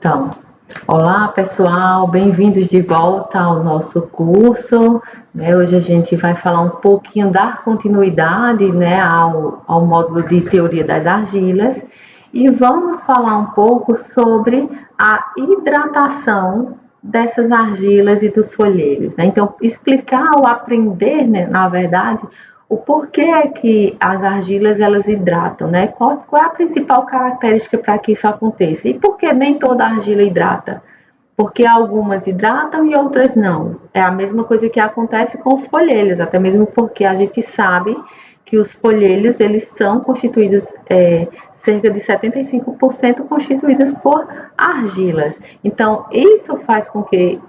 Então, olá pessoal, bem-vindos de volta ao nosso curso. Hoje a gente vai falar um pouquinho, dar continuidade ao módulo de teoria das argilas e vamos falar um pouco sobre a hidratação dessas argilas e dos folheiros. Então, explicar ou aprender, na verdade, o porquê que as argilas elas hidratam, né? Qual é a principal característica para que isso aconteça? E por que nem toda argila hidrata? Porque algumas hidratam e outras não. É a mesma coisa que acontece com os folheiros, até mesmo porque a gente sabe que os folheiros eles são constituídos, cerca de 75% constituídos por argilas. Então, isso faz com que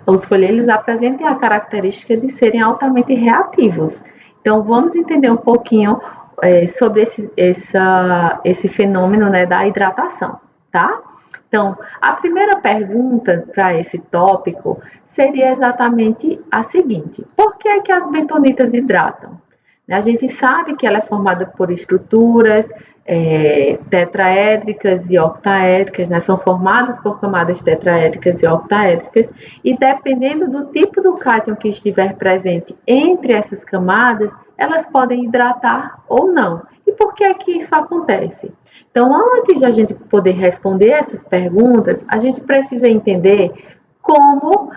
os folheiros apresentem a característica de serem altamente reativos. Então, vamos entender um pouquinho sobre esse fenômeno, né, da hidratação, tá? Então, a primeira pergunta para esse tópico seria exatamente a seguinte: por que é que as bentonitas hidratam? A gente sabe que ela é formada por estruturas tetraédricas e octaédricas, né? São formadas por camadas tetraédricas e octaédricas, e dependendo do tipo do cátion que estiver presente entre essas camadas, elas podem hidratar ou não. E por que é que isso acontece? Então, antes de a gente poder responder essas perguntas, a gente precisa entender como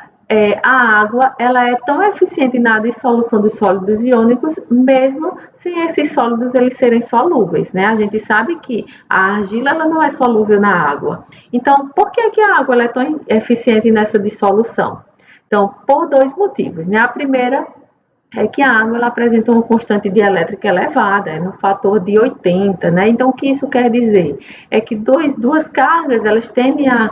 a água ela é tão eficiente na dissolução dos sólidos iônicos, mesmo sem esses sólidos eles serem solúveis, né? A gente sabe que a argila ela não é solúvel na água. Então, por que a água ela é tão eficiente nessa dissolução? Então, por dois motivos, né? A primeira é que a água ela apresenta uma constante dielétrica elevada, no fator de 80, né? Então, o que isso quer dizer? É que duas cargas, elas tendem a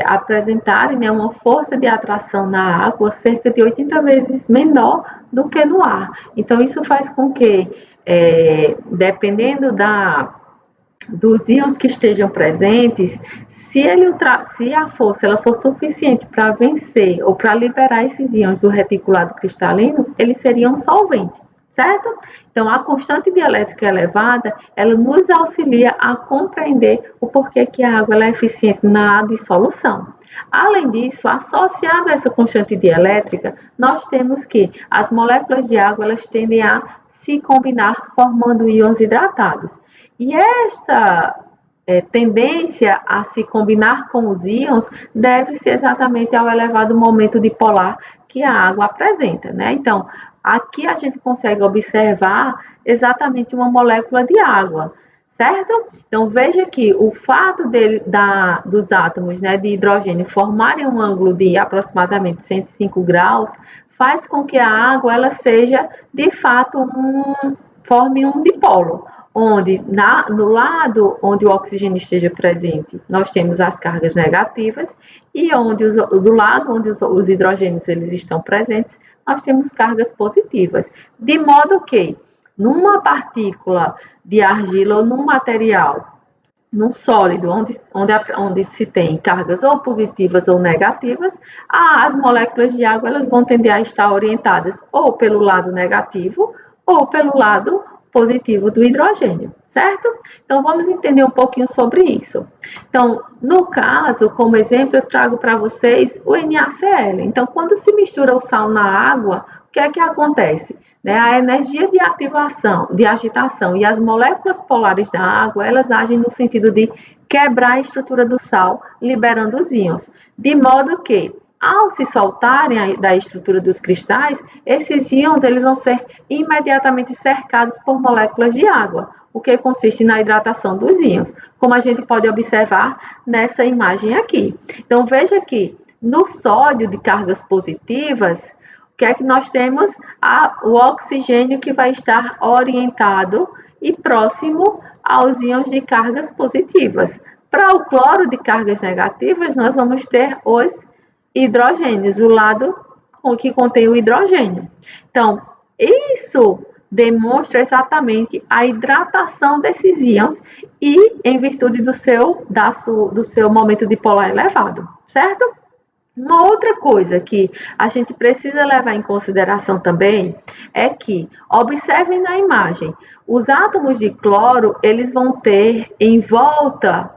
apresentarem, né, uma força de atração na água cerca de 80 vezes menor do que no ar. Então, isso faz com que, dependendo dos íons que estejam presentes, se a força ela for suficiente para vencer ou para liberar esses íons do reticulado cristalino, eles seriam solvente, certo? Então, a constante dielétrica elevada, ela nos auxilia a compreender o porquê que a água ela é eficiente na dissolução. Além disso, associado a essa constante dielétrica, nós temos que as moléculas de água elas tendem a se combinar formando íons hidratados. E esta tendência a se combinar com os íons deve-se exatamente ao elevado momento dipolar que a água apresenta, né? Então, aqui a gente consegue observar exatamente uma molécula de água, certo? Então, veja que o fato dos átomos, né, de hidrogênio formarem um ângulo de aproximadamente 105 graus faz com que a água ela seja, de fato, forme um dipolo, onde no lado onde o oxigênio esteja presente, nós temos as cargas negativas, e do lado onde os hidrogênios eles estão presentes, nós temos cargas positivas. De modo que, numa partícula de argila ou num material, num sólido, onde se tem cargas ou positivas ou negativas, as moléculas de água elas vão tender a estar orientadas ou pelo lado negativo ou pelo lado positivo do hidrogênio, certo? Então, vamos entender um pouquinho sobre isso. Então, no caso, como exemplo, eu trago para vocês o NaCl. Então, quando se mistura o sal na água, o que é que acontece? A energia de ativação, de agitação e as moléculas polares da água, elas agem no sentido de quebrar a estrutura do sal, liberando os íons, de modo que, ao se soltarem da estrutura dos cristais, esses íons eles vão ser imediatamente cercados por moléculas de água, o que consiste na hidratação dos íons, como a gente pode observar nessa imagem aqui. Então, veja que no sódio de cargas positivas, o que é que nós temos? O oxigênio que vai estar orientado e próximo aos íons de cargas positivas. Para o cloro de cargas negativas, nós vamos ter os hidrogênios, o lado que contém o hidrogênio. Então, isso demonstra exatamente a hidratação desses íons e em virtude do seu momento dipolar elevado, certo? Uma outra coisa que a gente precisa levar em consideração também é que, observem na imagem, os átomos de cloro, eles vão ter em volta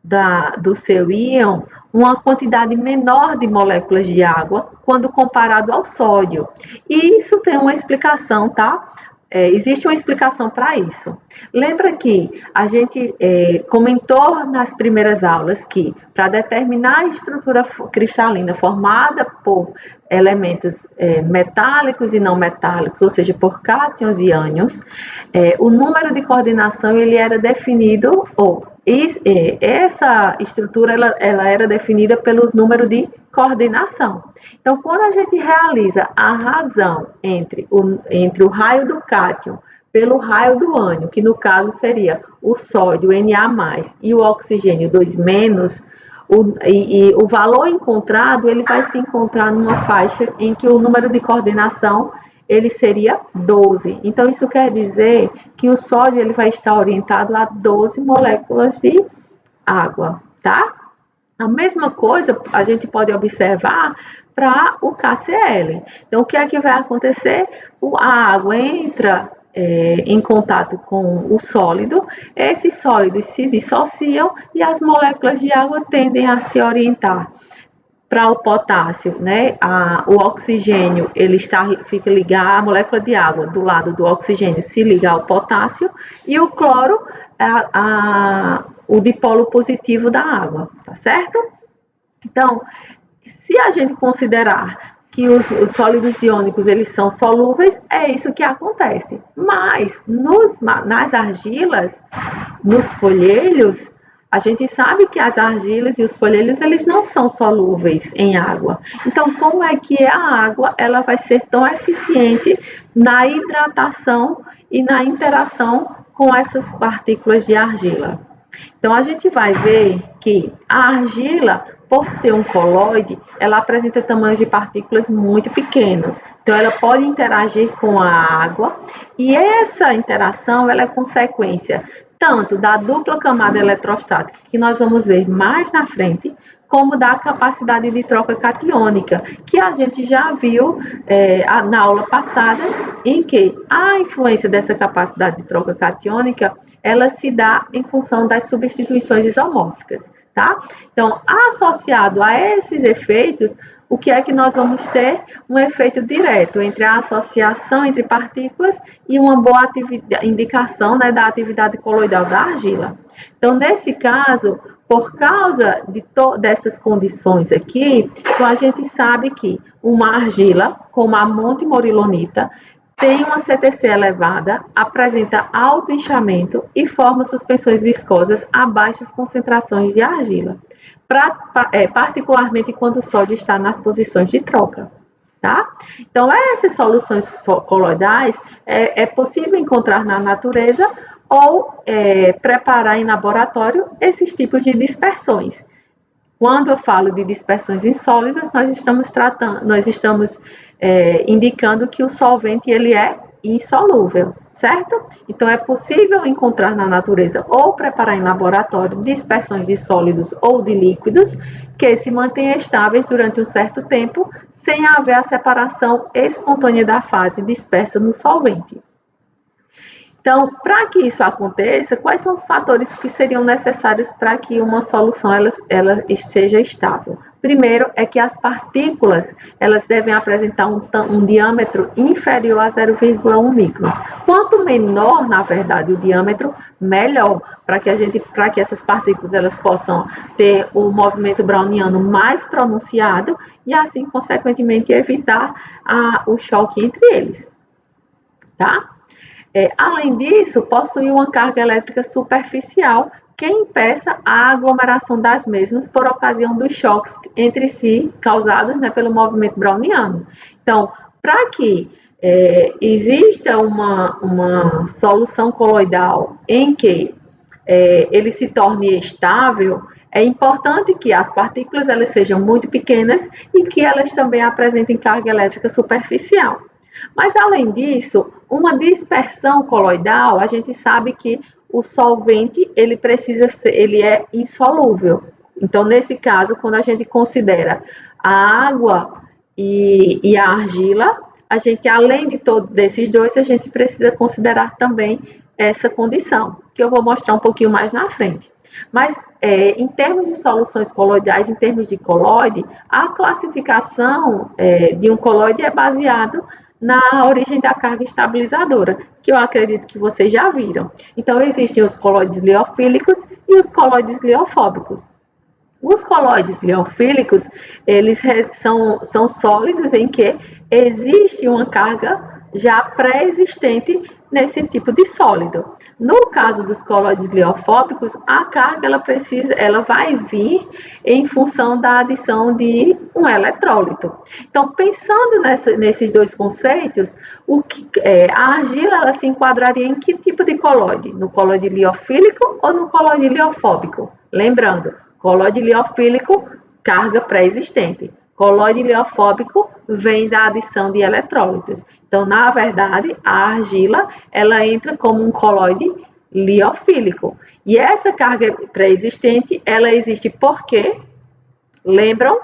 do seu íon uma quantidade menor de moléculas de água quando comparado ao sódio. E isso tem uma explicação, tá? Existe uma explicação para isso. Lembra que a gente comentou nas primeiras aulas que para determinar a estrutura cristalina formada por elementos metálicos e não metálicos, ou seja, por cátions e ânions, o número de coordenação ele era definido, essa estrutura ela era definida pelo número de coordenação. Então, quando a gente realiza a razão entre o raio do cátion pelo raio do ânion, que no caso seria o sódio Na+, e o oxigênio 2-, o valor encontrado ele vai se encontrar numa faixa em que o número de coordenação ele seria 12. Então, isso quer dizer que o sódio ele vai estar orientado a 12 moléculas de água, tá? A mesma coisa a gente pode observar para o KCl. Então, o que é que vai acontecer? A água entra em contato com o sólido, esses sólidos se dissociam e as moléculas de água tendem a se orientar para o potássio, né? O oxigênio ele fica ligado, a molécula de água do lado do oxigênio se liga ao potássio e o cloro o dipolo positivo da água, tá certo? Então, se a gente considerar que os sólidos iônicos eles são solúveis, é isso que acontece. Mas nas argilas, nos folheiros, a gente sabe que as argilas e os folheiros eles não são solúveis em água. Então, como é que a água ela vai ser tão eficiente na hidratação e na interação com essas partículas de argila? Então, a gente vai ver que a argila, por ser um colóide, ela apresenta tamanhos de partículas muito pequenos. Então, ela pode interagir com a água e essa interação ela é consequência tanto da dupla camada eletrostática, que nós vamos ver mais na frente, como da capacidade de troca catiônica, que a gente já viu na aula passada, em que a influência dessa capacidade de troca catiônica, ela se dá em função das substituições isomórficas, tá? Então, associado a esses efeitos, o que é que nós vamos ter? Um efeito direto entre a associação entre partículas e uma boa indicação, né, da atividade coloidal da argila. Então, nesse caso, por causa dessas condições aqui, então a gente sabe que uma argila, como a montemorilonita, tem uma CTC elevada, apresenta alto inchamento e forma suspensões viscosas a baixas concentrações de argila, particularmente quando o sódio está nas posições de troca. Tá? Então, essas soluções coloidais é possível encontrar na natureza ou preparar em laboratório esses tipos de dispersões. Quando eu falo de dispersões em sólidos, nós estamos indicando que o solvente ele é insolúvel, certo? Então, é possível encontrar na natureza ou preparar em laboratório dispersões de sólidos ou de líquidos que se mantêm estáveis durante um certo tempo, sem haver a separação espontânea da fase dispersa no solvente. Então, para que isso aconteça, quais são os fatores que seriam necessários para que uma solução ela seja estável? Primeiro é que as partículas elas devem apresentar um diâmetro inferior a 0,1 microns. Quanto menor, na verdade, o diâmetro, melhor, para que essas partículas elas possam ter o movimento browniano mais pronunciado e assim, consequentemente, evitar o choque entre eles. Tá? Além disso, possui uma carga elétrica superficial que impeça a aglomeração das mesmas por ocasião dos choques entre si causados, né, pelo movimento browniano. Então, para que exista uma solução coloidal em que ele se torne estável, é importante que as partículas elas sejam muito pequenas e que elas também apresentem carga elétrica superficial. Mas, além disso, uma dispersão coloidal, a gente sabe que o solvente ele é insolúvel. Então, nesse caso, quando a gente considera a água e a argila, a gente, além de todos desses dois, a gente precisa considerar também essa condição, que eu vou mostrar um pouquinho mais na frente. Mas, em termos de soluções coloidais, em termos de colóide, a classificação de um colóide é baseado na origem da carga estabilizadora, que eu acredito que vocês já viram. Então, existem os colóides liofílicos e os colóides liofóbicos. Os colóides liofílicos, eles são sólidos em que existe uma carga já pré-existente nesse tipo de sólido. No caso dos colóides liofóbicos, a carga ela vai vir em função da adição de um eletrólito. Então, pensando nesses dois conceitos, a argila ela se enquadraria em que tipo de colóide? No colóide liofílico ou no colóide liofóbico? Lembrando, colóide liofílico, carga pré-existente. Colóide liofóbico vem da adição de eletrólitos. Então, na verdade, a argila ela entra como um colóide liofílico. E essa carga pré-existente, ela existe por quê? Lembram?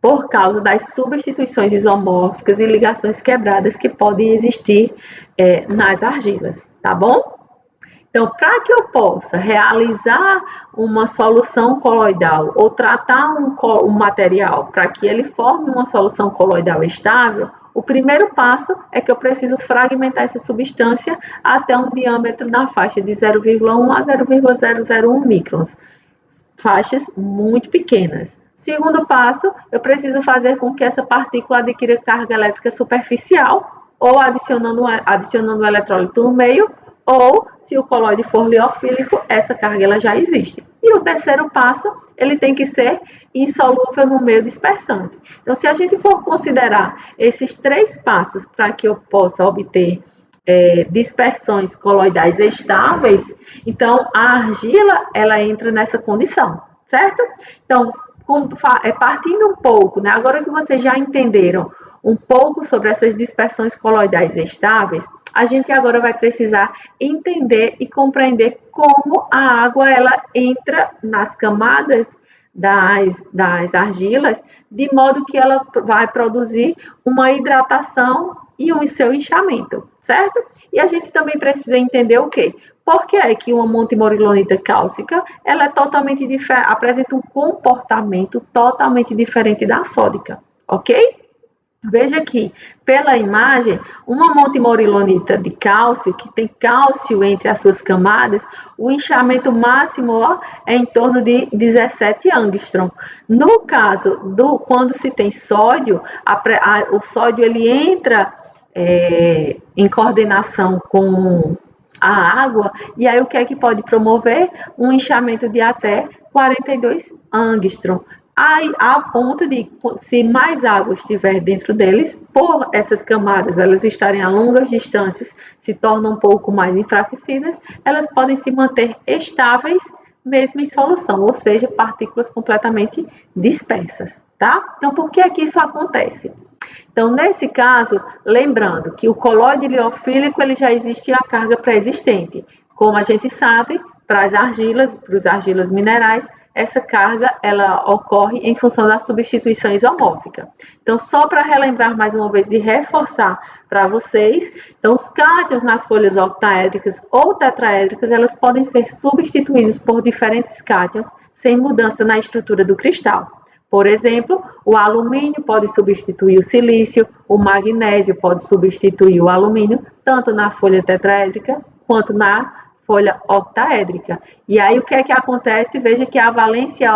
Por causa das substituições isomórficas e ligações quebradas que podem existir nas argilas, tá bom? Então, para que eu possa realizar uma solução coloidal ou tratar um material para que ele forme uma solução coloidal estável, o primeiro passo é que eu preciso fragmentar essa substância até um diâmetro na faixa de 0,1 a 0,001 microns. Faixas muito pequenas. Segundo passo, eu preciso fazer com que essa partícula adquira carga elétrica superficial, ou adicionando um eletrólito no meio, ou, se o colóide for liofílico, essa carga ela já existe. E o terceiro passo, ele tem que ser insolúvel no meio dispersante. Então, se a gente for considerar esses três passos para que eu possa obter dispersões coloidais estáveis, então a argila ela entra nessa condição, certo? Então, partindo um pouco, né, agora que vocês já entenderam um pouco sobre essas dispersões coloidais estáveis, a gente agora vai precisar entender e compreender como a água ela entra nas camadas das argilas, de modo que ela vai produzir uma hidratação e um seu inchamento, certo? E a gente também precisa entender o quê? Por que é que uma montimorilonita cálcica ela é totalmente apresenta um comportamento totalmente diferente da sódica, ok? Veja aqui, pela imagem, uma montimorilonita de cálcio, que tem cálcio entre as suas camadas, o inchamento máximo é em torno de 17 angstrom. No caso, quando se tem sódio, o sódio ele entra em coordenação com a água, e aí o que é que pode promover? Um inchamento de até 42 angstrom. A ponto de, se mais água estiver dentro deles, por essas camadas elas estarem a longas distâncias, se tornam um pouco mais enfraquecidas, elas podem se manter estáveis mesmo em solução, ou seja, partículas completamente dispersas, tá? Então, por que é que isso acontece? Então, nesse caso, lembrando que o colóide liofílico ele já existe a carga pré-existente. Como a gente sabe, para os argilas minerais, essa carga ela ocorre em função da substituição isomórfica. Então, só para relembrar mais uma vez e reforçar para vocês, então os cátions nas folhas octaédricas ou tetraédricas, elas podem ser substituídos por diferentes cátions sem mudança na estrutura do cristal. Por exemplo, o alumínio pode substituir o silício, o magnésio pode substituir o alumínio, tanto na folha tetraédrica quanto na folha octaédrica. E aí o que é que acontece? Veja que a valência,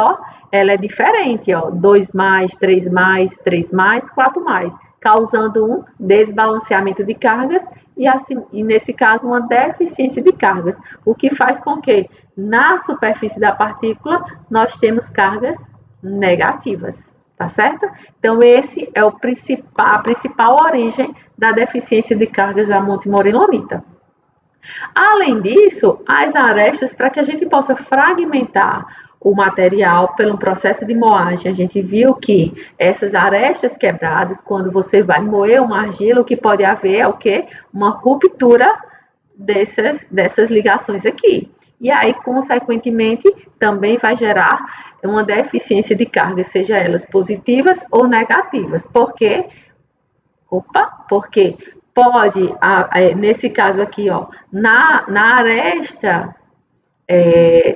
ela é diferente, 2+, 3+, 3+, 4+, causando um desbalanceamento de cargas e nesse caso uma deficiência de cargas, o que faz com que na superfície da partícula nós temos cargas negativas, tá certo? Então esse é a principal origem da deficiência de cargas da montimorilonita. Além disso, as arestas, para que a gente possa fragmentar o material pelo processo de moagem, a gente viu que essas arestas quebradas, quando você vai moer uma argila, o que pode haver é o quê? Uma ruptura dessas ligações aqui. E aí, consequentemente, também vai gerar uma deficiência de carga, seja elas positivas ou negativas. Por quê? Porque pode, nesse caso aqui, ó, na aresta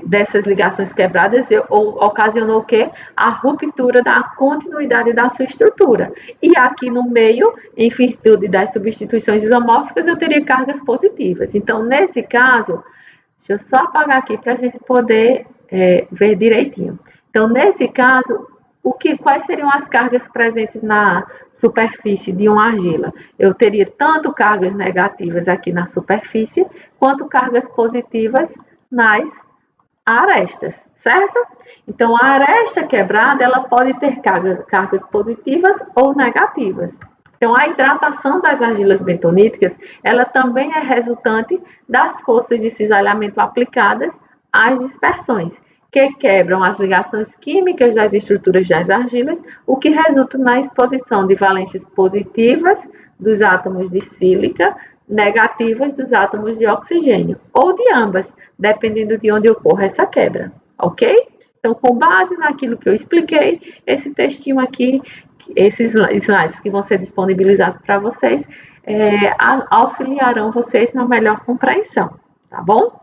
dessas ligações quebradas, ocasionou o quê? A ruptura da continuidade da sua estrutura. E aqui no meio, em virtude das substituições isomórficas, eu teria cargas positivas. Então, nesse caso, deixa eu só apagar aqui para a gente poder ver direitinho. Então, nesse caso, quais seriam as cargas presentes na superfície de uma argila? Eu teria tanto cargas negativas aqui na superfície, quanto cargas positivas nas arestas, certo? Então, a aresta quebrada, ela pode ter cargas positivas ou negativas. Então, a hidratação das argilas bentoníticas, ela também é resultante das forças de cisalhamento aplicadas às dispersões, que quebram as ligações químicas das estruturas das argilas, o que resulta na exposição de valências positivas dos átomos de sílica, negativas dos átomos de oxigênio, ou de ambas, dependendo de onde ocorra essa quebra, ok? Então, com base naquilo que eu expliquei, esse textinho aqui, esses slides que vão ser disponibilizados para vocês, auxiliarão vocês na melhor compreensão, tá bom?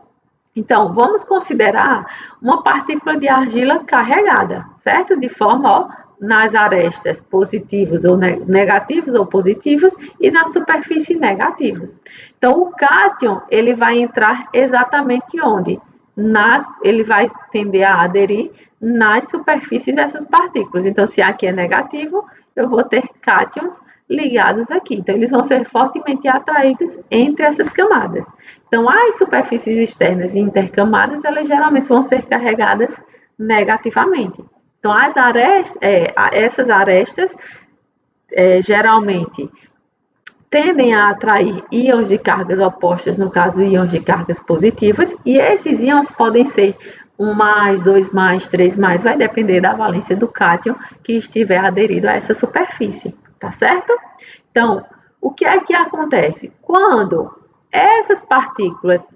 Então, vamos considerar uma partícula de argila carregada, certo? De forma, ó, nas arestas positivos ou negativos ou positivos e na superfície negativos. Então, o cátion, ele vai entrar exatamente onde? Ele vai tender a aderir nas superfícies dessas partículas. Então, se aqui é negativo, eu vou ter cátions ligados aqui. Então, eles vão ser fortemente atraídos entre essas camadas. Então, as superfícies externas e intercamadas, elas geralmente vão ser carregadas negativamente. Então, essas arestas geralmente tendem a atrair íons de cargas opostas, no caso, íons de cargas positivas, e esses íons podem ser 1+, 2+, 3+, vai depender da valência do cátion que estiver aderido a essa superfície, tá certo? Então, o que é que acontece? Quando essas partículas,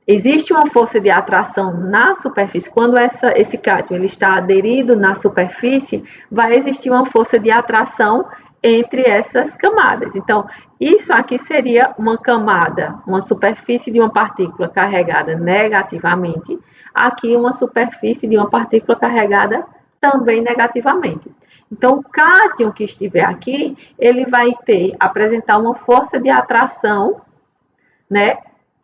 existe uma força de atração na superfície, quando esse cátion ele está aderido na superfície, vai existir uma força de atração entre essas camadas. Então, isso aqui seria uma camada, uma superfície de uma partícula carregada negativamente, aqui uma superfície de uma partícula carregada também negativamente. Então, o cátion que estiver aqui, ele vai apresentar uma força de atração, né,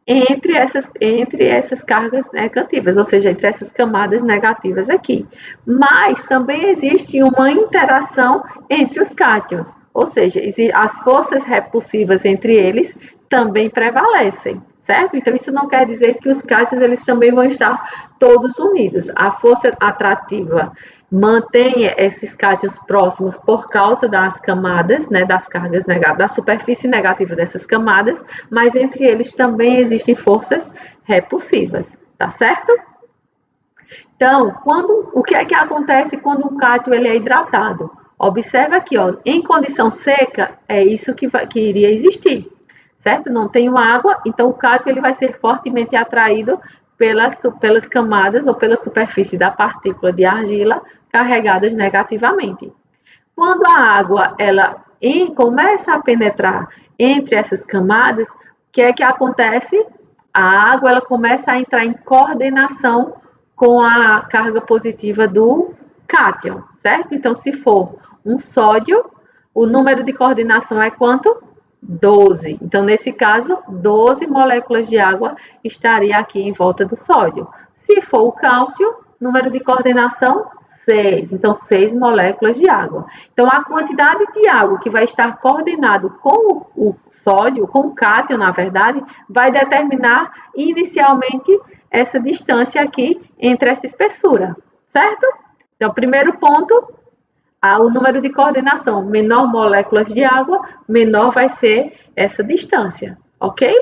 entre essas cargas negativas, ou seja, entre essas camadas negativas aqui. Mas também existe uma interação entre os cátions, ou seja, as forças repulsivas entre eles também prevalecem, certo? Então, isso não quer dizer que os cátions eles também vão estar todos unidos. A força atrativa mantém esses cátions próximos por causa das camadas, né, das cargas negativas, da superfície negativa dessas camadas, mas entre eles também existem forças repulsivas, tá certo? Então, o que é que acontece quando um cátion ele é hidratado? Observa aqui, ó, em condição seca, é isso que iria existir, certo? Não tem água, então o cátion ele vai ser fortemente atraído pelas camadas ou pela superfície da partícula de argila carregadas negativamente. Quando a água ela começa a penetrar entre essas camadas, o que é que acontece? A água ela começa a entrar em coordenação com a carga positiva do cátion, certo? Então, se for um sódio, o número de coordenação é quanto? 12. Então, nesse caso, 12 moléculas de água estaria aqui em volta do sódio. Se for o cálcio, número de coordenação, 6. Então, 6 moléculas de água. Então, a quantidade de água que vai estar coordenado com o sódio, com o cátion, na verdade, vai determinar inicialmente essa distância aqui entre essa espessura, certo? Então, primeiro ponto, o número de coordenação, menor moléculas de água, menor vai ser essa distância, ok?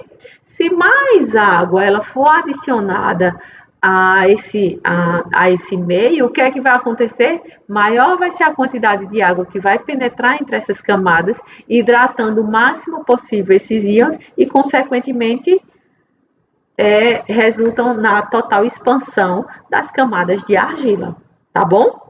Se mais água ela for adicionada a esse meio, o que é que vai acontecer? Maior vai ser a quantidade de água que vai penetrar entre essas camadas, hidratando o máximo possível esses íons e, consequentemente, resultam na total expansão das camadas de argila, tá bom?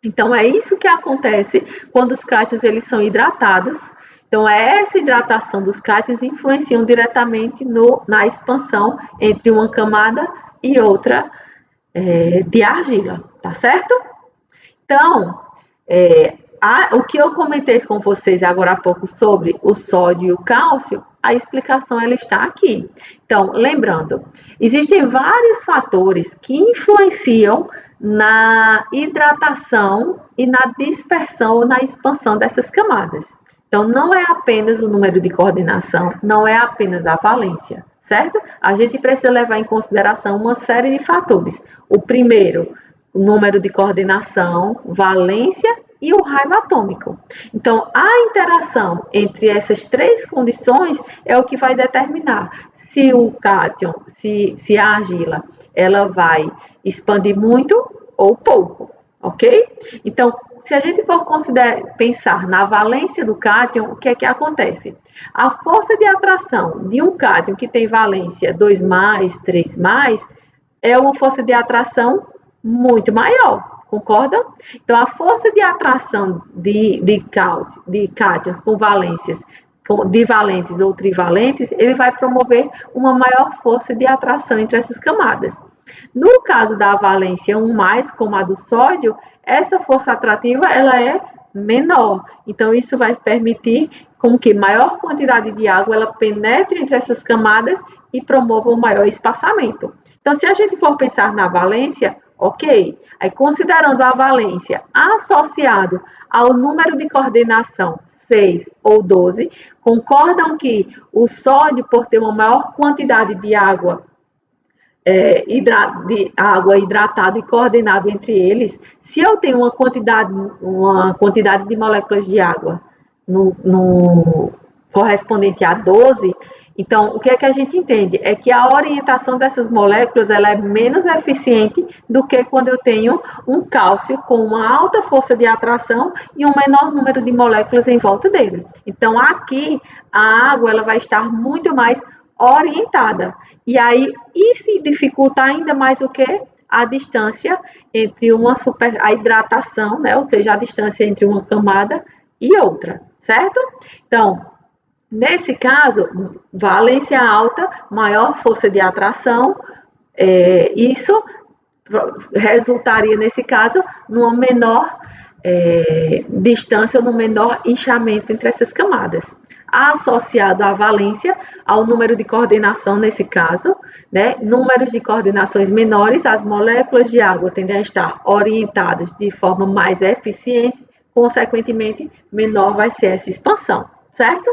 Então, é isso que acontece quando os cátions eles são hidratados Então, essa hidratação dos cátions influenciam diretamente na expansão entre uma camada e outra de argila, tá certo? Então, o que eu comentei com vocês agora há pouco sobre o sódio e o cálcio, a explicação ela está aqui. Então, lembrando, existem vários fatores que influenciam na hidratação e na dispersão ou na expansão dessas camadas. Então, não é apenas o número de coordenação, não é apenas a valência, certo? A gente precisa levar em consideração uma série de fatores. O primeiro, o número de coordenação, valência e o raio atômico. Então, a interação entre essas três condições é o que vai determinar se o cátion, se a argila, ela vai expandir muito ou pouco, ok? Então, se a gente for pensar na valência do cátion, o que é que acontece? A força de atração de um cátion que tem valência 2+, 3+, é uma força de atração muito maior, concordam? Então, a força de atração de cátions com valências divalentes ou trivalentes, ele vai promover uma maior força de atração entre essas camadas. No caso da valência 1+, como a do sódio, essa força atrativa ela é menor. Então, isso vai permitir com que maior quantidade de água ela penetre entre essas camadas e promova um maior espaçamento. Então, se a gente for pensar na valência, ok, aí considerando a valência associado ao número de coordenação 6 ou 12, concordam que o sódio, por ter uma maior quantidade de água hidratada e coordenado entre eles, se eu tenho uma quantidade de moléculas de água no correspondente a 12, então o que é que a gente entende? É que a orientação dessas moléculas ela é menos eficiente do que quando eu tenho um cálcio com uma alta força de atração e um menor número de moléculas em volta dele. Então aqui a água ela vai estar muito mais orientada. E aí, isso dificulta ainda mais o que? A distância entre a hidratação, né? Ou seja, a distância entre uma camada e outra, certo? Então, nesse caso, valência alta, maior força de atração, isso resultaria, nesse caso, numa menor distância ou no menor inchamento entre essas camadas. Associado à valência, ao número de coordenação nesse caso, né? Números de coordenações menores, as moléculas de água tendem a estar orientadas de forma mais eficiente, consequentemente, menor vai ser essa expansão, certo?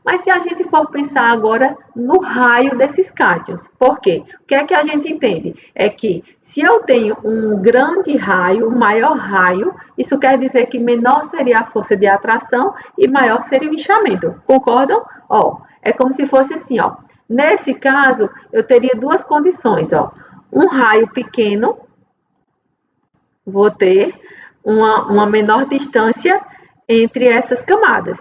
Mas se a gente for pensar agora no raio desses cátions, por quê? O que é que a gente entende? É que se eu tenho um grande raio, um maior raio, isso quer dizer que menor seria a força de atração e maior seria o inchamento. Concordam? É como se fosse assim, Nesse caso, eu teria duas condições, Um raio pequeno, vou ter uma menor distância entre essas camadas.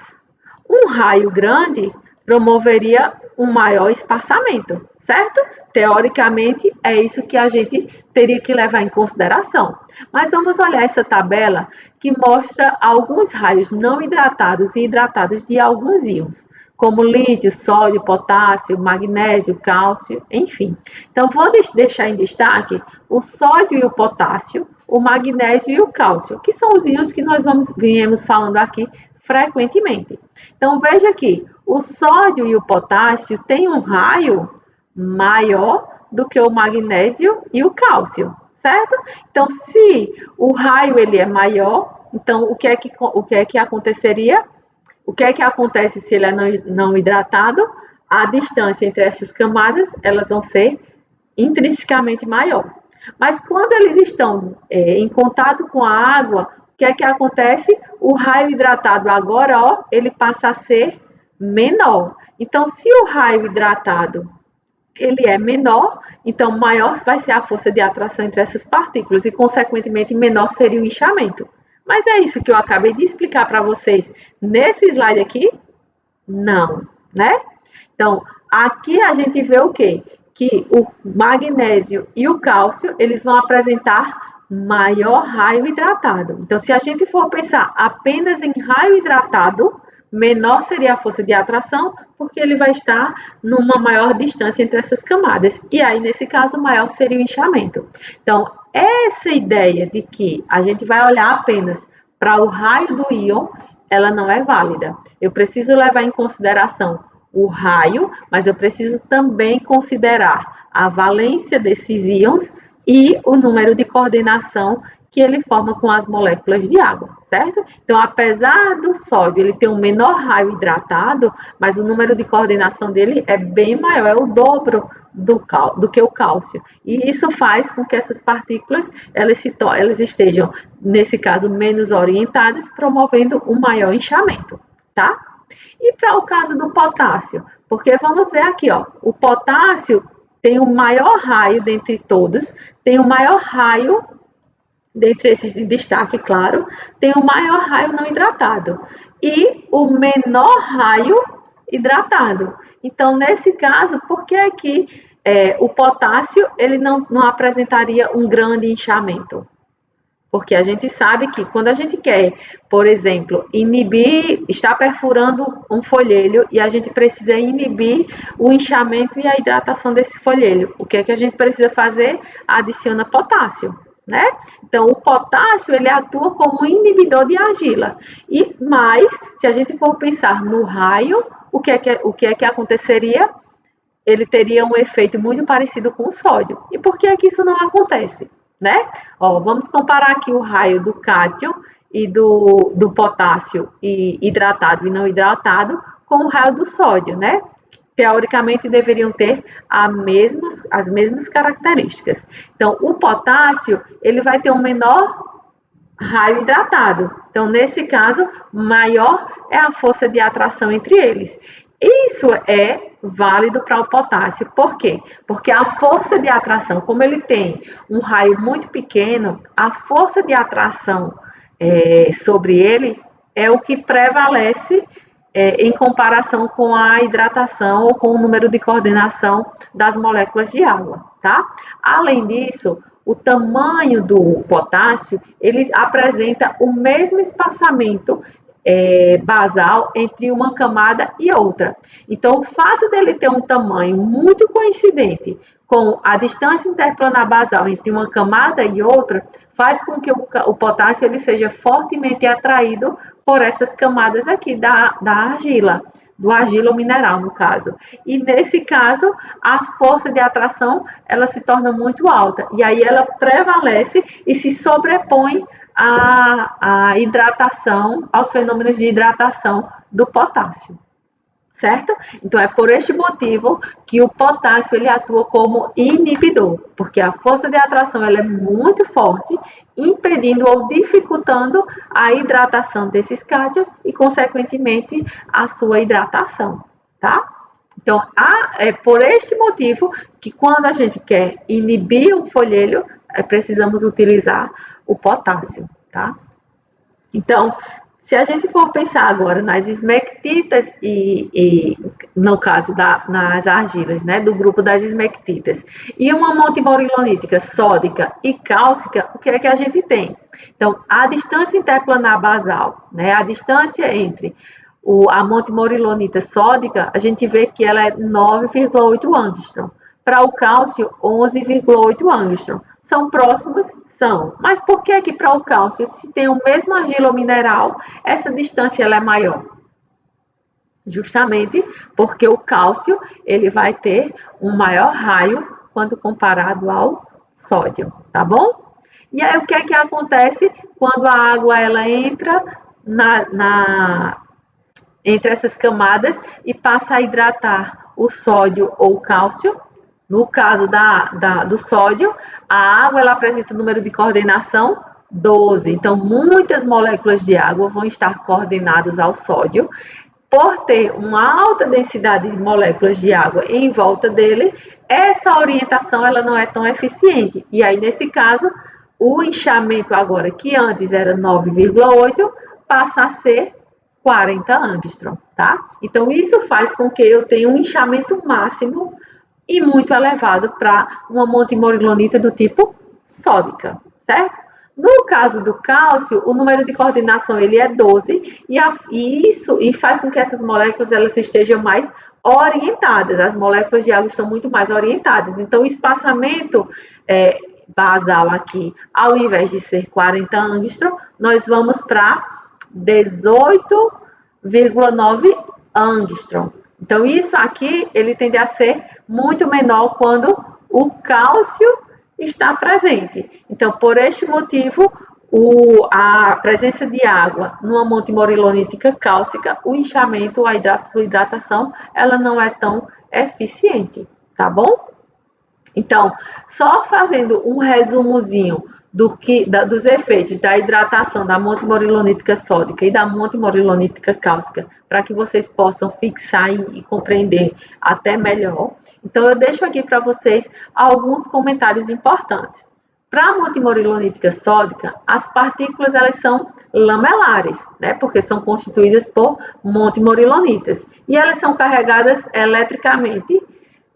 Um raio grande promoveria um maior espaçamento, certo? Teoricamente, é isso que a gente teria que levar em consideração. Mas vamos olhar essa tabela que mostra alguns raios não hidratados e hidratados de alguns íons, como lítio, sódio, potássio, magnésio, cálcio, enfim. Então, vou deixar em destaque o sódio e o potássio, o magnésio e o cálcio, que são os íons que nós viemos falando aqui frequentemente. Então, veja que o sódio e o potássio têm um raio maior do que o magnésio e o cálcio, certo? Então, se o raio ele é maior, então o que é que aconteceria? O que é que acontece se ele é não hidratado? A distância entre essas camadas, elas vão ser intrinsecamente maior. Mas quando eles estão em contato com a água, o que é que acontece? O raio hidratado agora, ele passa a ser menor. Então, se o raio hidratado ele é menor, então maior vai ser a força de atração entre essas partículas e, consequentemente, menor seria o inchamento. Mas é isso que eu acabei de explicar para vocês nesse slide aqui? Não, né? Então, aqui a gente vê o quê? Que o magnésio e o cálcio, eles vão apresentar maior raio hidratado. Então, se a gente for pensar apenas em raio hidratado, menor seria a força de atração, porque ele vai estar numa maior distância entre essas camadas. E aí, nesse caso, maior seria o inchamento. Então, essa ideia de que a gente vai olhar apenas para o raio do íon, ela não é válida. Eu preciso levar em consideração o raio, mas eu preciso também considerar a valência desses íons e o número de coordenação que ele forma com as moléculas de água, certo? Então, apesar do sódio ele ter um menor raio hidratado, mas o número de coordenação dele é bem maior, é o dobro do que o cálcio. E isso faz com que essas partículas elas estejam, nesse caso, menos orientadas, promovendo um maior inchamento, tá? E para o caso do potássio, porque vamos ver aqui, ó, o potássio tem o maior raio dentre todos, tem o maior raio dentre esses em destaque, claro, tem o maior raio não hidratado e o menor raio hidratado. Então, nesse caso, por que é que o potássio ele não apresentaria um grande inchamento? Porque a gente sabe que quando a gente quer, por exemplo, inibir, está perfurando um folhelho e a gente precisa inibir o inchamento e a hidratação desse folhelho, o que é que a gente precisa fazer? Adiciona potássio, né? Então, o potássio, ele atua como inibidor de argila. Mas, se a gente for pensar no raio, o que é que aconteceria? Ele teria um efeito muito parecido com o sódio. E por que é que isso não acontece? Né? Ó, vamos comparar aqui o raio do cátion e do potássio hidratado e não hidratado com o raio do sódio, né? Teoricamente deveriam ter as mesmas características. Então, o potássio ele vai ter um menor raio hidratado. Então, nesse caso, maior é a força de atração entre eles. Isso é válido para o potássio. Por quê? Porque a força de atração, como ele tem um raio muito pequeno, a força de atração sobre ele é o que prevalece em comparação com a hidratação ou com o número de coordenação das moléculas de água, tá? Além disso, o tamanho do potássio, ele apresenta o mesmo espaçamento basal entre uma camada e outra. Então, o fato dele ter um tamanho muito coincidente com a distância interplanar basal entre uma camada e outra, faz com que o potássio ele seja fortemente atraído por essas camadas aqui da argila, do argila mineral, no caso. E nesse caso, a força de atração, ela se torna muito alta. E aí ela prevalece e se sobrepõe à hidratação, aos fenômenos de hidratação do potássio. Certo? Então, é por este motivo que o potássio ele atua como inibidor, porque a força de atração ela é muito forte, impedindo ou dificultando a hidratação desses cátions e, consequentemente, a sua hidratação, tá? Então, é por este motivo que quando a gente quer inibir um folhelho, precisamos utilizar o potássio, tá? Então, se a gente for pensar agora nas esmectitas e no caso nas argilas, né, do grupo das esmectitas, e uma montimorilonítica sódica e cálcica, o que é que a gente tem? Então, a distância interplanar basal, né, a distância entre a montimorilanita sódica, a gente vê que ela é 9,8 angstrom. Para o cálcio, 11,8 angstrom. São próximos? São. Mas por que que para o cálcio, se tem o mesmo argila mineral, essa distância ela é maior? Justamente porque o cálcio ele vai ter um maior raio quando comparado ao sódio, tá bom? E aí o que é que acontece quando a água ela entra entre essas camadas e passa a hidratar o sódio ou o cálcio? No caso do sódio, a água ela apresenta um número de coordenação 12. Então, muitas moléculas de água vão estar coordenadas ao sódio. Por ter uma alta densidade de moléculas de água em volta dele, essa orientação ela não é tão eficiente. E aí, nesse caso, o inchamento agora, que antes era 9,8, passa a ser 40 angstrom, tá? Então, isso faz com que eu tenha um inchamento máximo e muito elevado para uma montimorilanita do tipo sódica, certo? No caso do cálcio, o número de coordenação ele é 12 e faz com que essas moléculas elas estejam mais orientadas. As moléculas de água estão muito mais orientadas. Então, o espaçamento basal aqui, ao invés de ser 40 angstrom, nós vamos para 18,9 angstrom. Então, isso aqui, ele tende a ser muito menor quando o cálcio está presente. Então, por este motivo, a presença de água numa montimorilolítica cálcica, o inchamento, a hidratação, ela não é tão eficiente, tá bom? Então, só fazendo um resumozinho dos efeitos da hidratação da montimorilolítica sódica e da montimorilolítica cálcica, para que vocês possam fixar e compreender até melhor. Então, eu deixo aqui para vocês alguns comentários importantes. Para a montimorilolítica sódica, as partículas elas são lamelares, né? Porque são constituídas por montimorilonitas e elas são carregadas eletricamente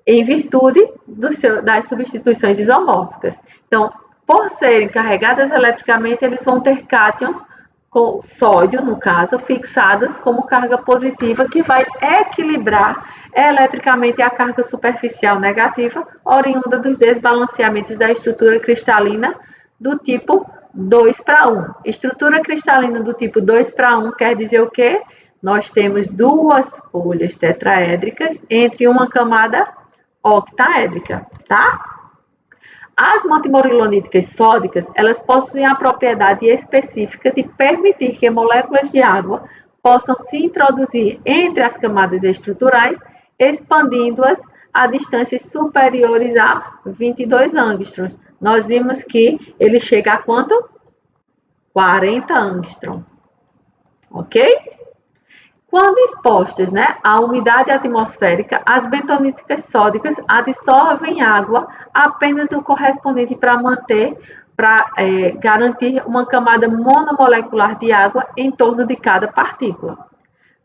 em virtude das substituições isomórficas. Então, por serem carregadas eletricamente, eles vão ter cátions com sódio, no caso, fixados como carga positiva, que vai equilibrar eletricamente a carga superficial negativa, oriunda dos desbalanceamentos da estrutura cristalina do tipo 2 para 1. Estrutura cristalina do tipo 2 para 1 quer dizer o quê? Nós temos duas folhas tetraédricas entre uma camada octaédrica, tá? As montimorilolíticas sódicas, elas possuem a propriedade específica de permitir que moléculas de água possam se introduzir entre as camadas estruturais, expandindo-as a distâncias superiores a 22 angstroms. Nós vimos que ele chega a quanto? 40 angstrom, ok? Quando expostas, né, à umidade atmosférica, as bentoníticas sódicas absorvem água apenas o correspondente para garantir uma camada monomolecular de água em torno de cada partícula.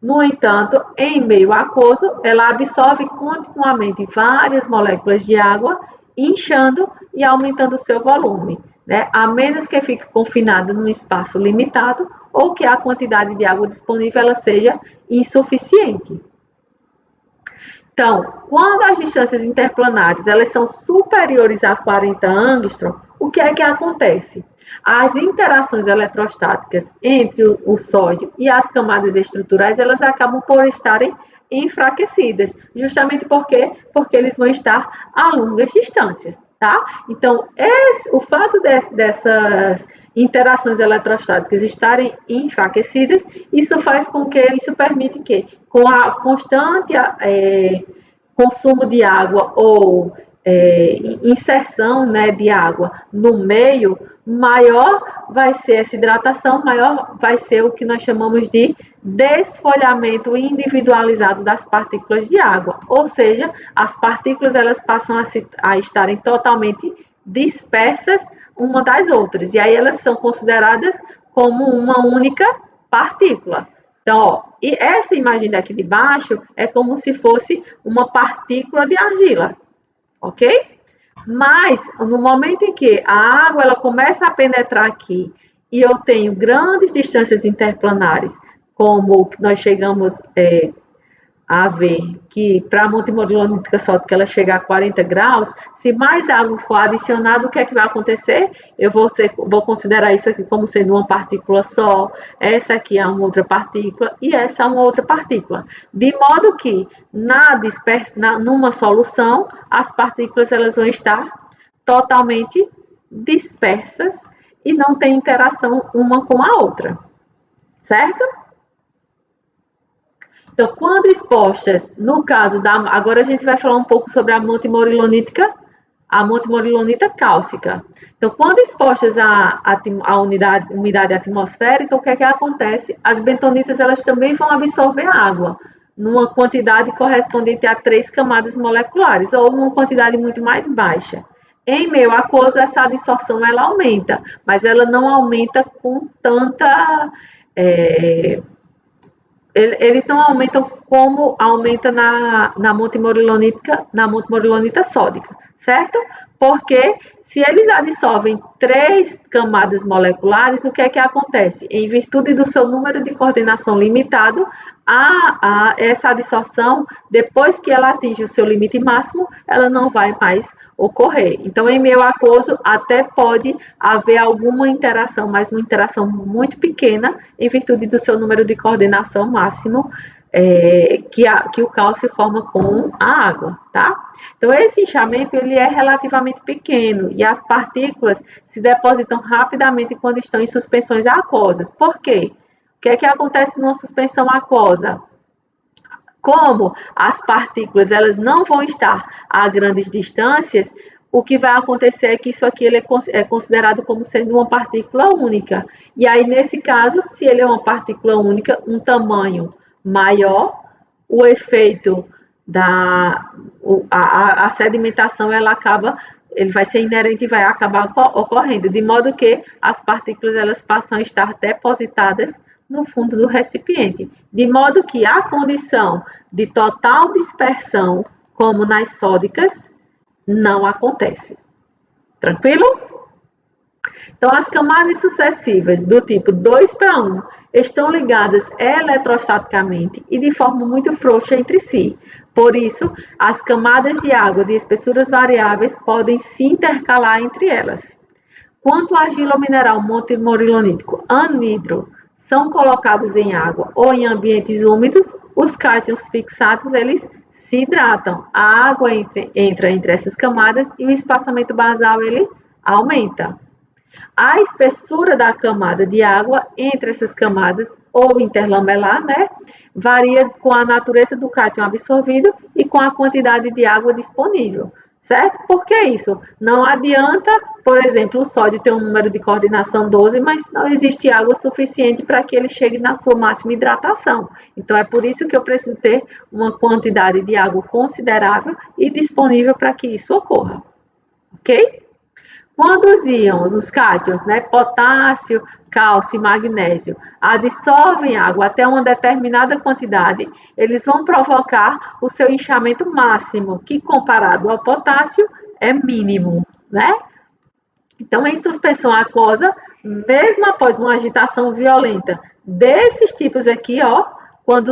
No entanto, em meio aquoso, ela absorve continuamente várias moléculas de água, inchando e aumentando seu volume, né? A menos que fique confinada num espaço limitado ou que a quantidade de água disponível ela seja insuficiente. Então, quando as distâncias interplanares elas são superiores a 40 angstrom, o que é que acontece? As interações eletrostáticas entre o sódio e as camadas estruturais elas acabam por estarem enfraquecidas, justamente porque eles vão estar a longas distâncias, tá? Então, o fato dessas interações eletrostáticas estarem enfraquecidas, isso permite que, com a constante consumo de água ou inserção, né, de água no meio, maior vai ser essa hidratação, maior vai ser o que nós chamamos de desfolhamento individualizado das partículas de água, ou seja, as partículas elas passam a estarem totalmente dispersas uma das outras, e aí elas são consideradas como uma única partícula. Então, ó, e essa imagem daqui de baixo é como se fosse uma partícula de argila, ok? Mas, no momento em que a água ela começa a penetrar aqui e eu tenho grandes distâncias interplanares, como nós chegamos a ver que para a montimorilolítica sódica ela chega a 40 graus, se mais água for adicionada, o que é que vai acontecer? Eu vou considerar isso aqui como sendo uma partícula só, essa aqui é uma outra partícula e essa é uma outra partícula. De modo que numa solução, as partículas elas vão estar totalmente dispersas e não tem interação uma com a outra, certo? Então, quando expostas, no caso agora a gente vai falar um pouco sobre a montimorilolítica cálcica. Então, quando expostas à umidade atmosférica, o que é que acontece? As bentonitas elas também vão absorver água, numa quantidade correspondente a 3 camadas moleculares, ou numa quantidade muito mais baixa. Em meio aquoso, essa absorção ela aumenta, mas ela não aumenta com tanta... eles não aumentam como aumenta na montimorilolita sódica, certo? Porque se eles adsorvem 3 camadas moleculares, o que é que acontece? Em virtude do seu número de coordenação limitado, essa adsorção, depois que ela atinge o seu limite máximo, ela não vai mais ocorrer. Então, em meio aquoso, até pode haver alguma interação, mas uma interação muito pequena, em virtude do seu número de coordenação máximo, que o cálcio forma com a água, tá? Então, esse inchamento, ele é relativamente pequeno e as partículas se depositam rapidamente quando estão em suspensões aquosas. Por quê? O que é que acontece numa suspensão aquosa? Como as partículas elas não vão estar a grandes distâncias, o que vai acontecer é que isso aqui ele é considerado como sendo uma partícula única. E aí, nesse caso, se ele é uma partícula única, um tamanho maior, o efeito a sedimentação ele vai ser inerente e vai acabar ocorrendo, de modo que as partículas elas passam a estar depositadas no fundo do recipiente, de modo que a condição de total dispersão, como nas sódicas, não acontece. Tranquilo? Então, as camadas sucessivas do tipo 2:1 estão ligadas eletrostaticamente e de forma muito frouxa entre si. Por isso, as camadas de água de espessuras variáveis podem se intercalar entre elas. Quando o argila mineral montemorilonítico anidro são colocados em água ou em ambientes úmidos, os cátions fixados eles se hidratam. A água entra entre essas camadas e o espaçamento basal ele aumenta. A espessura da camada de água entre essas camadas, ou interlamelar, né, varia com a natureza do cátion absorvido e com a quantidade de água disponível, certo? Por que isso? Não adianta, por exemplo, o sódio ter um número de coordenação 12, mas não existe água suficiente para que ele chegue na sua máxima hidratação. Então, é por isso que eu preciso ter uma quantidade de água considerável e disponível para que isso ocorra, ok? Quando os íons, os cátions, né, potássio, cálcio e magnésio, adsorvem água até uma determinada quantidade, eles vão provocar o seu inchamento máximo, que comparado ao potássio é mínimo, né? Então, em suspensão aquosa, mesmo após uma agitação violenta desses tipos aqui, ó, quando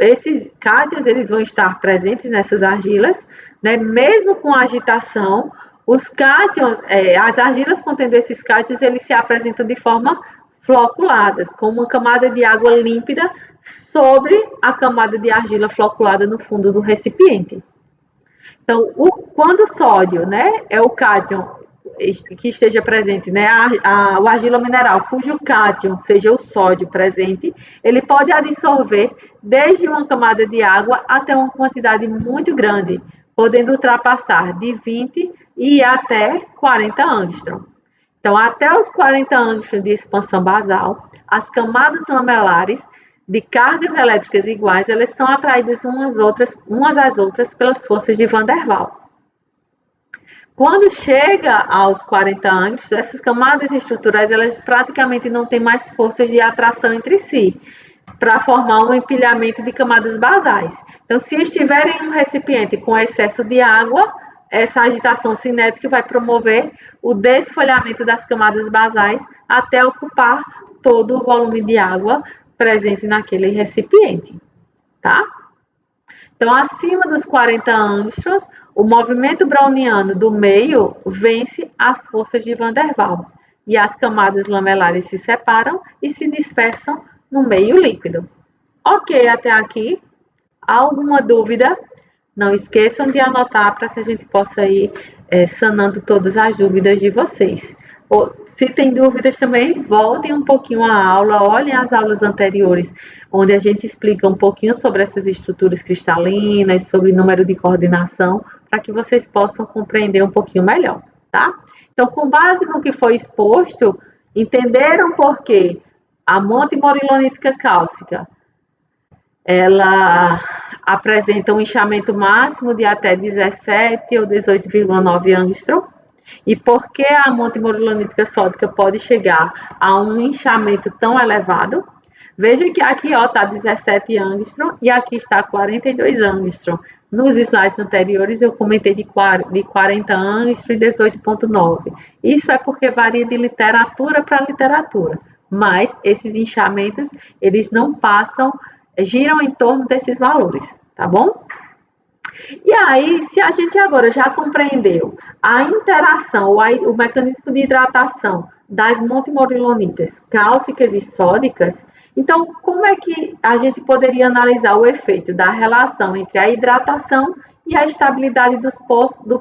esses cátions eles vão estar presentes nessas argilas, né, mesmo com agitação, os cátions, as argilas contendo esses cátions, eles se apresentam de forma floculadas, com uma camada de água límpida sobre a camada de argila floculada no fundo do recipiente. Então, quando o sódio, né, é o cátion que esteja presente, né, o argila mineral, cujo cátion seja o sódio presente, ele pode adsorver desde uma camada de água até uma quantidade muito grande, podendo ultrapassar de 20 e até 40 angstrom. Então, até os 40 angstrom de expansão basal, as camadas lamelares de cargas elétricas iguais, elas são atraídas umas às outras pelas forças de Van der Waals. Quando chega aos 40 angstrom, essas camadas estruturais, elas praticamente não têm mais forças de atração entre si, para formar um empilhamento de camadas basais. Então, se estiver em um recipiente com excesso de água, essa agitação cinética vai promover o desfolhamento das camadas basais até ocupar todo o volume de água presente naquele recipiente, tá? Então, acima dos 40 angstroms, o movimento browniano do meio vence as forças de Van der Waals e as camadas lamelares se separam e se dispersam no meio líquido. Ok, até aqui. Alguma dúvida? Não esqueçam de anotar para que a gente possa ir sanando todas as dúvidas de vocês. Se tem dúvidas também, voltem um pouquinho à aula, olhem as aulas anteriores, onde a gente explica um pouquinho sobre essas estruturas cristalinas, sobre número de coordenação, para que vocês possam compreender um pouquinho melhor, tá? Então, com base no que foi exposto, entenderam por que a montemorilonítica cálcica ela apresenta um inchamento máximo de até 17 ou 18,9 angstrom. E por que a montemorilonítica sódica pode chegar a um inchamento tão elevado? Veja que aqui está 17 angstrom e aqui está 42 angstrom. Nos slides anteriores eu comentei de 40 angstrom e 18,9. Isso é porque varia de literatura para literatura, mas esses inchamentos, eles não passam, giram em torno desses valores, tá bom? E aí, se a gente agora já compreendeu a interação, o mecanismo de hidratação das montemorilonitas cálcicas e sódicas, então, como é que a gente poderia analisar o efeito da relação entre a hidratação e a estabilidade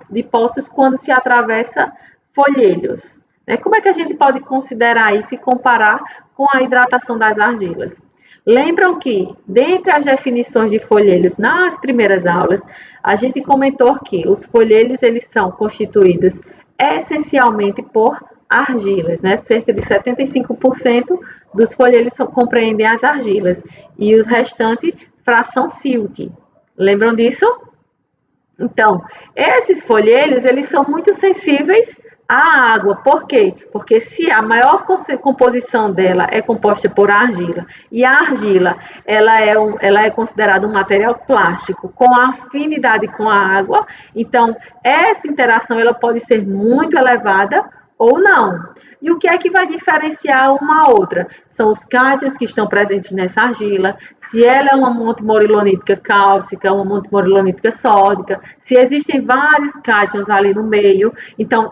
de poços quando se atravessa folhelhos? Como é que a gente pode considerar isso e comparar com a hidratação das argilas? Lembram que, dentre as definições de folhelhos nas primeiras aulas, a gente comentou que os folhelhos eles são constituídos essencialmente por argilas, né? Cerca de 75% dos folhelhos compreendem as argilas e o restante fração silt. Lembram disso? Então, esses folhelhos eles são muito sensíveis à água. Por quê? Porque se a maior composição dela é composta por argila e a argila ela é considerada um material plástico com afinidade com a água, então essa interação ela pode ser muito elevada ou não. E o que é que vai diferenciar uma outra? São os cátions que estão presentes nessa argila, se ela é uma montemorillonítica cálcica, uma montemorillonítica sódica, se existem vários cátions ali no meio. Então,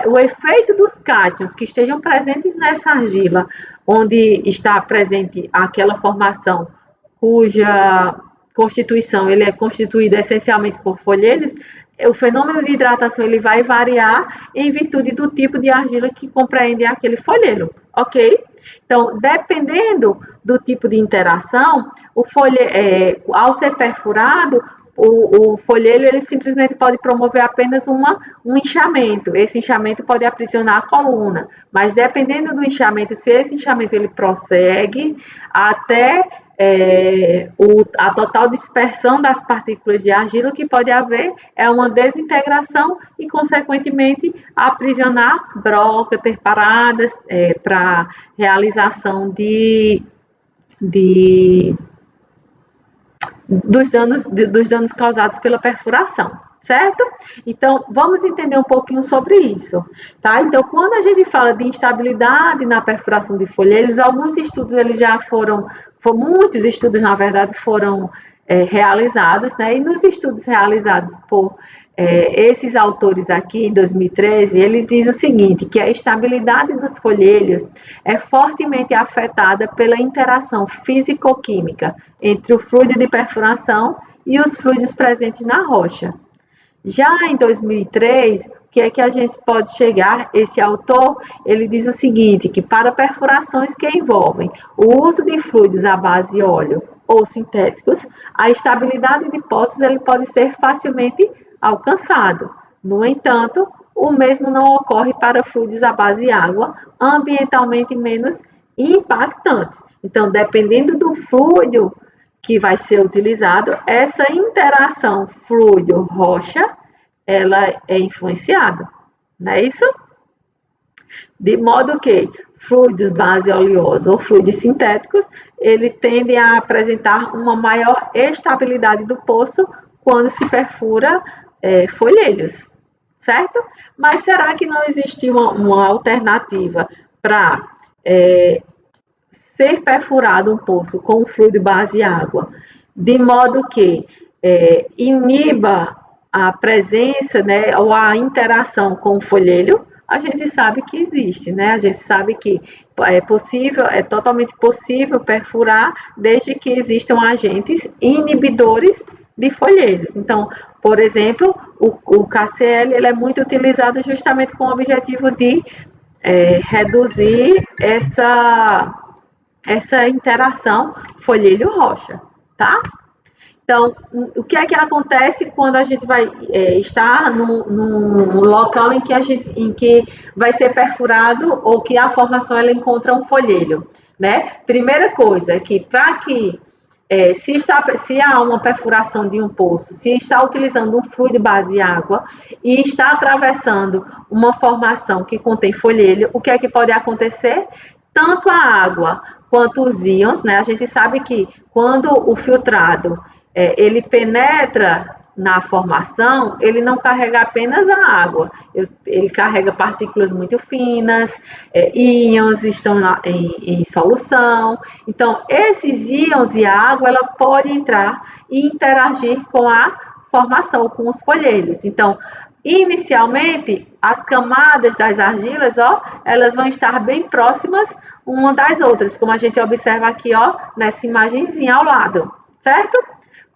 o efeito dos cátions que estejam presentes nessa argila, onde está presente aquela formação cuja constituição ele é constituída essencialmente por folhelhos, o fenômeno de hidratação ele vai variar em virtude do tipo de argila que compreende aquele folheiro, ok? Então, dependendo do tipo de interação, ao ser perfurado, o folheiro ele simplesmente pode promover apenas um inchamento. Esse inchamento pode aprisionar a coluna, mas dependendo do inchamento, se esse inchamento ele prossegue até a total dispersão das partículas de argila, o que pode haver é uma desintegração e, consequentemente, aprisionar broca, ter paradas para realização dos danos causados pela perfuração, certo? Então, vamos entender um pouquinho sobre isso, tá? Então, quando a gente fala de instabilidade na perfuração de folhelhos, alguns estudos eles já muitos estudos, na verdade, foram realizados, né? E nos estudos realizados por esses autores aqui, em 2013, ele diz o seguinte, que a estabilidade dos folhelhos é fortemente afetada pela interação físico-química entre o fluido de perfuração e os fluidos presentes na rocha. Já em 2003, o que é que a gente pode chegar? Esse autor, ele diz o seguinte, que para perfurações que envolvem o uso de fluidos à base de óleo ou sintéticos, a estabilidade de poços ele pode ser facilmente alcançado. No entanto, o mesmo não ocorre para fluidos à base de água, ambientalmente menos impactantes. Então, dependendo do fluido que vai ser utilizado, essa interação fluido-rocha, ela é influenciada, não é isso? De modo que fluidos base oleosa ou fluidos sintéticos, ele tendem a apresentar uma maior estabilidade do poço quando se perfura folhelhos, certo? Mas será que não existe uma alternativa para ser perfurado um poço com fluido base água, de modo que iniba a presença, né, ou a interação com o folhelho? A gente sabe que existe, né? A gente sabe que é totalmente possível perfurar desde que existam agentes inibidores de folhelhos. Então, por exemplo, o KCl ele é muito utilizado justamente com o objetivo de reduzir essa interação folhelho-rocha, tá? Então, o que é que acontece quando a gente vai estar num local em que vai ser perfurado ou que a formação ela encontra um folhelho, né? Primeira coisa é que para que se há uma perfuração de um poço, se está utilizando um fluido base água e está atravessando uma formação que contém folhelho, o que é que pode acontecer? Tanto a água quanto os íons, né? A gente sabe que quando o filtrado ele penetra na formação, ele não carrega apenas a água, ele carrega partículas muito finas, íons estão em solução. Então, esses íons e a água, ela pode entrar e interagir com a formação, com os folheiros. Então, inicialmente, as camadas das argilas, ó, elas vão estar bem próximas uma das outras, como a gente observa aqui, ó, nessa imagenzinha ao lado, certo?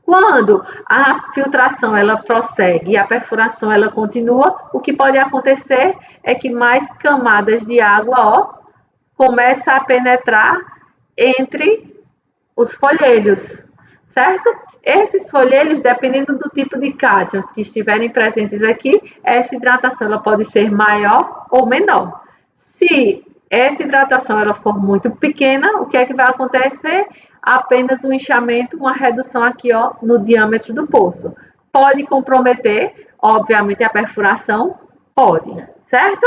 Quando a filtração ela prossegue e a perfuração ela continua, o que pode acontecer é que mais camadas de água, ó, começam a penetrar entre os folheiros, certo? Esses folheiros, dependendo do tipo de cátions que estiverem presentes aqui, essa hidratação ela pode ser maior ou menor. Se essa hidratação ela for muito pequena, o que é que vai acontecer? Apenas um inchamento, uma redução aqui, ó, no diâmetro do poço. Pode comprometer, obviamente, a perfuração? Pode, certo?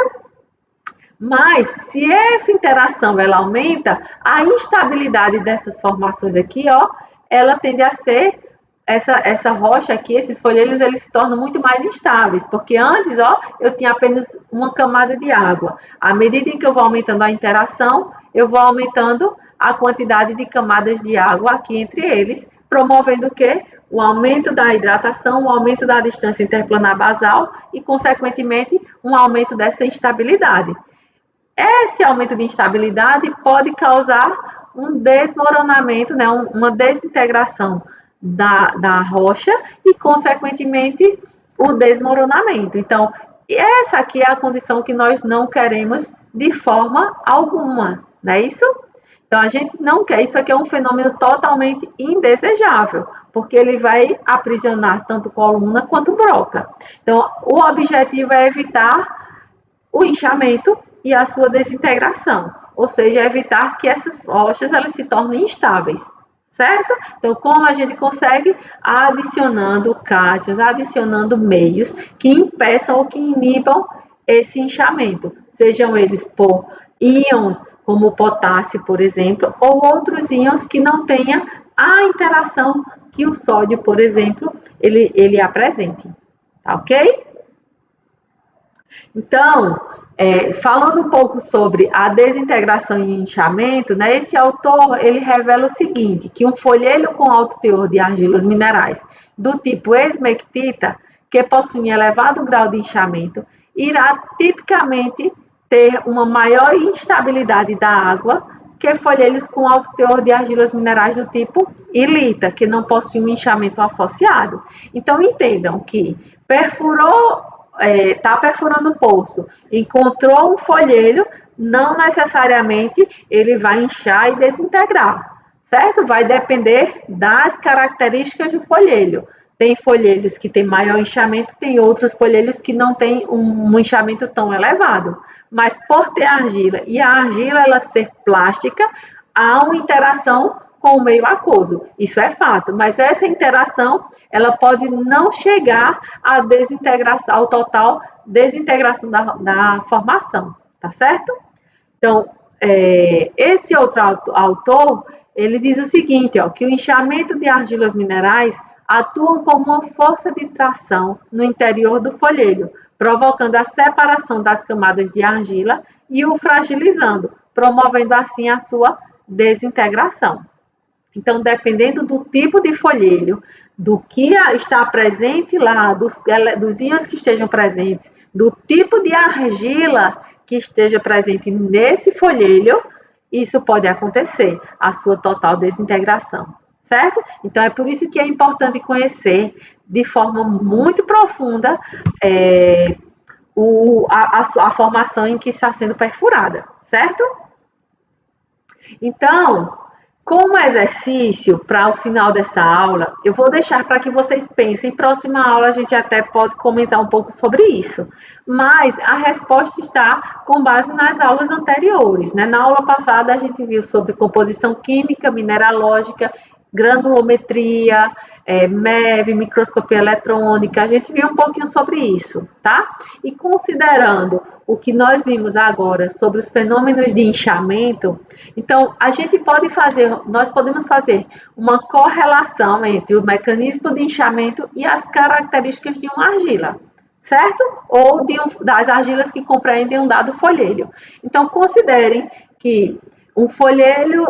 Mas, se essa interação ela aumenta, a instabilidade dessas formações aqui, ó, ela tende a ser, essa rocha aqui, esses folheiros, eles se tornam muito mais instáveis, porque antes, ó, eu tinha apenas uma camada de água. À medida em que eu vou aumentando a interação, eu vou aumentando a quantidade de camadas de água aqui entre eles, promovendo o quê? O aumento da hidratação, o aumento da distância interplanar basal e, consequentemente, um aumento dessa instabilidade. Esse aumento de instabilidade pode causar um desmoronamento, né, uma desintegração da rocha e, consequentemente, o desmoronamento. Então, essa aqui é a condição que nós não queremos de forma alguma, não é isso? Então, a gente não quer, isso aqui é um fenômeno totalmente indesejável, porque ele vai aprisionar tanto coluna quanto broca. Então, o objetivo é evitar o inchamento e a sua desintegração, ou seja, evitar que essas rochas elas se tornem instáveis, certo? Então, como a gente consegue? Adicionando cátions, adicionando meios que impeçam ou que inibam esse inchamento, sejam eles por íons, como o potássio, por exemplo, ou outros íons que não tenham a interação que o sódio, por exemplo, ele apresente, tá ok? Então, falando um pouco sobre a desintegração e o inchamento, né, esse autor ele revela o seguinte, que um folheiro com alto teor de argilas minerais do tipo esmectita, que possui elevado grau de inchamento, irá tipicamente ter uma maior instabilidade da água que folheiros com alto teor de argilas minerais do tipo ilita, que não possui um inchamento associado. Então, entendam que está perfurando o poço, encontrou um folheiro, não necessariamente ele vai inchar e desintegrar, certo? Vai depender das características do folheiro. Tem folheiros que têm maior inchamento, tem outros folheiros que não têm um inchamento tão elevado. Mas por ter argila e a argila ela ser plástica, há uma interação com o meio aquoso. Isso é fato, mas essa interação ela pode não chegar à desintegração, ao total desintegração da formação, tá certo? Então, esse outro autor, ele diz o seguinte, ó, que o inchamento de argilas minerais atuam como uma força de tração no interior do folheiro, provocando a separação das camadas de argila e o fragilizando, promovendo assim a sua desintegração. Então, dependendo do tipo de folheiro, do que está presente lá, dos íons que estejam presentes, do tipo de argila que esteja presente nesse folheiro, isso pode acontecer, a sua total desintegração, certo? Então, é por isso que é importante conhecer de forma muito profunda a formação em que está sendo perfurada, certo? Então, como exercício, para o final dessa aula, eu vou deixar para que vocês pensem. Em próxima aula, a gente até pode comentar um pouco sobre isso. Mas a resposta está com base nas aulas anteriores, né? Na aula passada, a gente viu sobre composição química, mineralógica, granulometria, MEV, microscopia eletrônica, a gente viu um pouquinho sobre isso, tá? E considerando o que nós vimos agora sobre os fenômenos de inchamento, então nós podemos fazer uma correlação entre o mecanismo de inchamento e as características de uma argila, certo? Ou das argilas que compreendem um dado folhelho. Então, considerem que um folhelho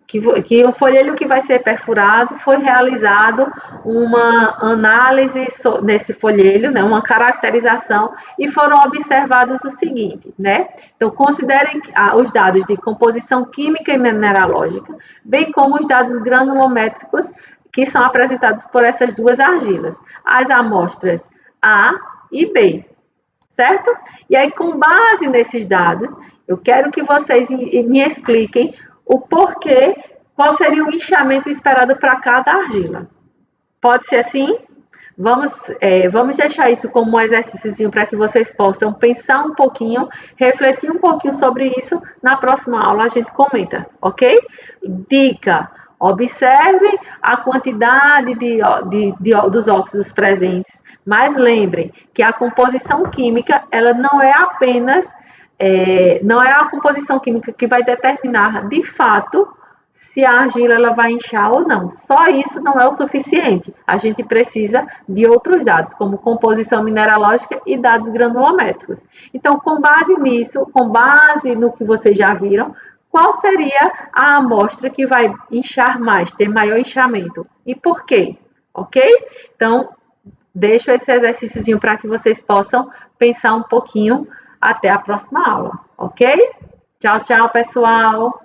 que o folhelho que vai ser perfurado foi realizado uma análise nesse folhelho, né, uma caracterização, e foram observados o seguinte, né? Então, considerem os dados de composição química e mineralógica, bem como os dados granulométricos que são apresentados por essas duas argilas, as amostras A e B, certo? E aí, com base nesses dados, eu quero que vocês me expliquem o porquê, qual seria o inchamento esperado para cada argila. Pode ser assim? Vamos deixar isso como um exercíciozinho para que vocês possam pensar um pouquinho, refletir um pouquinho sobre isso. Na próxima aula a gente comenta, ok? Dica: observe a quantidade dos óxidos presentes, mas lembrem que a composição química, ela não é apenas não é a composição química que vai determinar, de fato, se a argila ela vai inchar ou não. Só isso não é o suficiente. A gente precisa de outros dados, como composição mineralógica e dados granulométricos. Então, com base nisso, com base no que vocês já viram, qual seria a amostra que vai inchar mais, ter maior inchamento? E por quê? Ok? Então, deixo esse exercíciozinho para que vocês possam pensar um pouquinho. Até a próxima aula, ok? Tchau, tchau, pessoal!